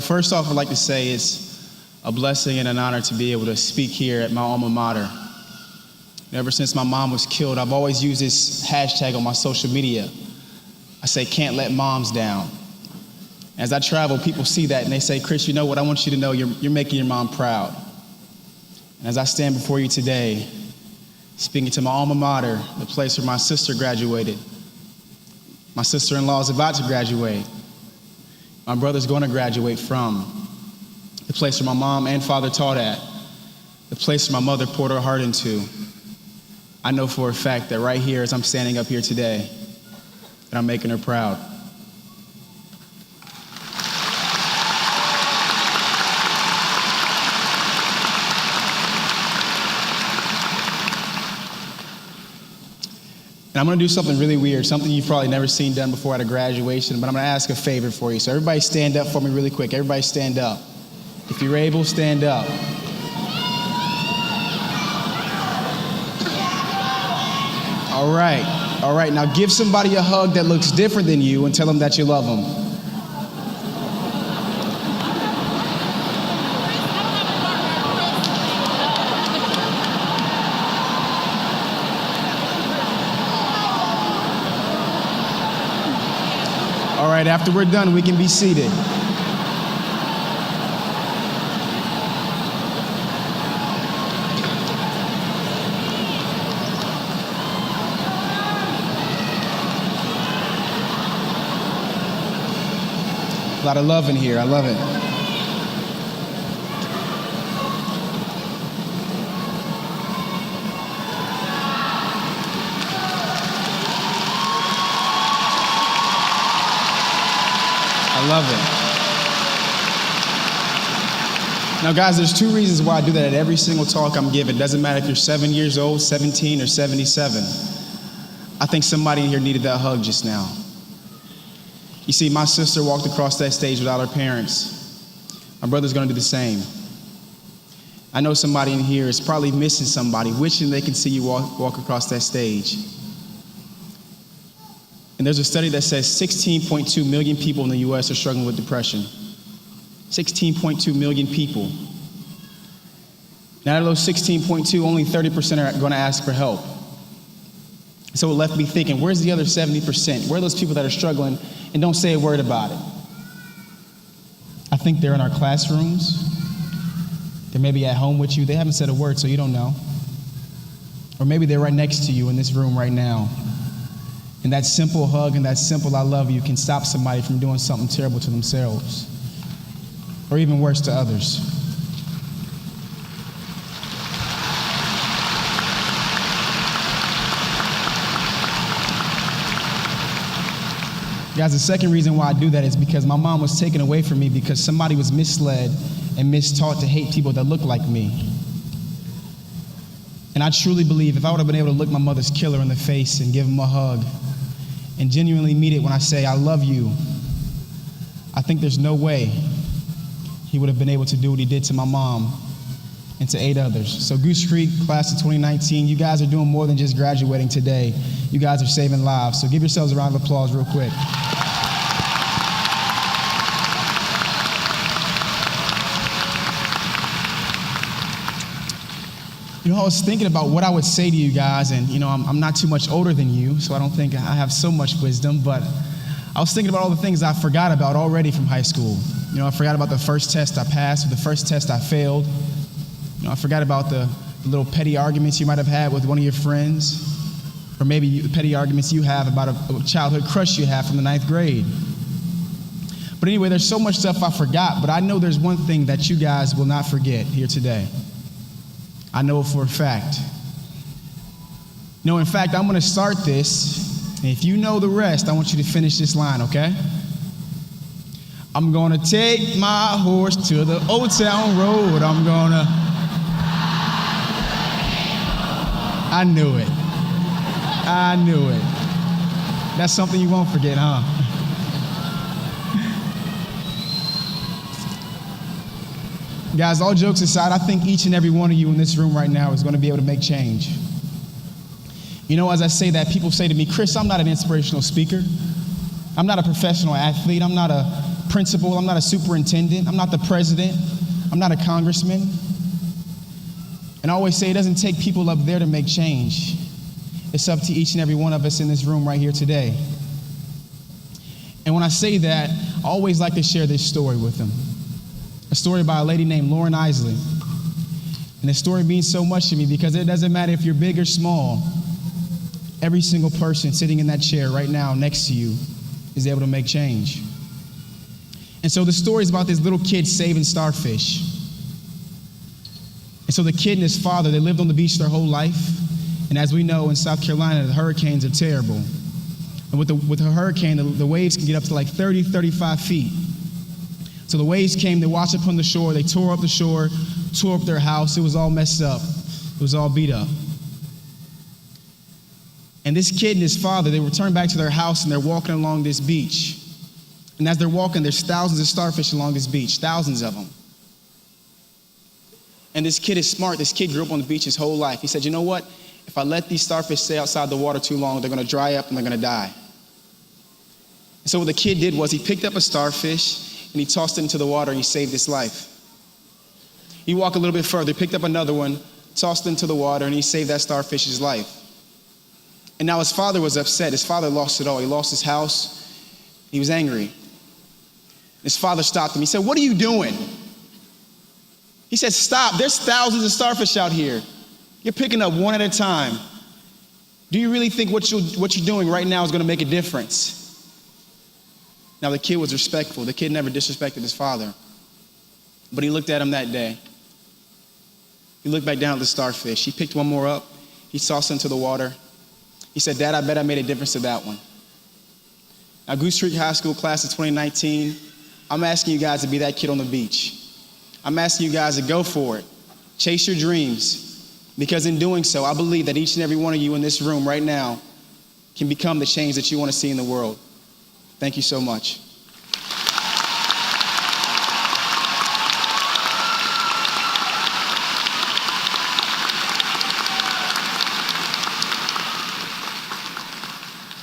First off, I'd like to say it's a blessing and an honor to be able to speak here at my alma mater. Ever since my mom was killed, I've always used this hashtag on my social media. I say, can't let moms down. As I travel, people see that and they say, Chris, you know what? I want you to know you're making your mom proud. And as I stand before you today, speaking to my alma mater, the place where my sister graduated, my sister-in-law is about to graduate, my brother's going to graduate from, the place where my mom and father taught at, the place where my mother poured her heart into. I know for a fact that right here, as I'm standing up here today, that I'm making her proud. And I'm going to do something really weird, something you've probably never seen done before at a graduation, but I'm going to ask a favor for you. So everybody stand up for me really quick. Everybody stand up. If you're able, stand up. All right. Now give somebody a hug that looks different than you and tell them that you love them. All right, after we're done, we can be seated. A lot of love in here. I love it. I love it. Now, guys, there's two reasons why I do that at every single talk I'm giving. It doesn't matter if you're 7 years old, 17, or 77. I think somebody in here needed that hug just now. You see, my sister walked across that stage without her parents. My brother's going to do the same. I know somebody in here is probably missing somebody, wishing they can see you walk across that stage. And there's a study that says 16.2 million people in the U.S. are struggling with depression. 16.2 million people. Now, out of those 16.2, only 30% are going to ask for help. So it left me thinking, where's the other 70%? Where are those people that are struggling and don't say a word about it? I think they're in our classrooms. They may be at home with you. They haven't said a word, so you don't know. Or maybe they're right next to you in this room right now. And that simple hug and that simple I love you can stop somebody from doing something terrible to themselves, or even worse, to others. Guys, the second reason why I do that is because my mom was taken away from me because somebody was misled and mistaught to hate people that look like me. And I truly believe if I would have been able to look my mother's killer in the face and give him a hug and genuinely mean it when I say, I love you, I think there's no way he would have been able to do what he did to my mom and to 8 others. So Goose Creek, class of 2019, you guys are doing more than just graduating today. You guys are saving lives. So give yourselves a round of applause real quick. I was thinking about what I would say to you guys, and I'm not too much older than you, so I don't think I have so much wisdom, but I was thinking about all the things I forgot about already from high school. I forgot about the first test I passed, or the first test I failed. I forgot about the little petty arguments you might have had with one of your friends, or maybe the petty arguments you have about a childhood crush you have from the 9th grade. But anyway, there's so much stuff I forgot, but I know there's one thing that you guys will not forget here today. I know it for a fact. In fact, I'm going to start this, and if you know the rest, I want you to finish this line, okay? I'm going to take my horse to the Old Town Road. I knew it. I knew it. That's something you won't forget, huh? Guys, all jokes aside, I think each and every one of you in this room right now is going to be able to make change. You know, as I say that, people say to me, Chris, I'm not an inspirational speaker. I'm not a professional athlete. I'm not a principal. I'm not a superintendent. I'm not the president. I'm not a congressman. And I always say it doesn't take people up there to make change. It's up to each and every one of us in this room right here today. And when I say that, I always like to share this story with them. A story by a lady named Lauren Isley. And the story means so much to me because it doesn't matter if you're big or small. Every single person sitting in that chair right now next to you is able to make change. And so the story is about this little kid saving starfish. And so the kid and his father, they lived on the beach their whole life. And as we know, in South Carolina, the hurricanes are terrible. And with a hurricane, the waves can get up to like 30, 35 feet. So the waves came, they washed up on the shore, they tore up the shore, tore up their house. It was all messed up. It was all beat up. And this kid and his father, they returned back to their house and they're walking along this beach. And as they're walking, there's thousands of starfish along this beach, thousands of them. And this kid is smart. This kid grew up on the beach his whole life. He said, you know what? If I let these starfish stay outside the water too long, they're going to dry up and they're going to die. And so what the kid did was he picked up a starfish and he tossed it into the water and he saved his life. He walked a little bit further, picked up another one, tossed it into the water, and he saved that starfish's life. And now his father was upset. His father lost it all. He lost his house. He was angry. His father stopped him. He said, what are you doing? He said, stop. There's thousands of starfish out here. You're picking up one at a time. Do you really think what you're doing right now is going to make a difference? Now, the kid was respectful. The kid never disrespected his father. But he looked at him that day. He looked back down at the starfish. He picked one more up. He tossed it into the water. He said, Dad, I bet I made a difference to that one. Now, Goose Creek High School class of 2019, I'm asking you guys to be that kid on the beach. I'm asking you guys to go for it. Chase your dreams. Because in doing so, I believe that each and every one of you in this room right now can become the change that you want to see in the world. Thank you so much.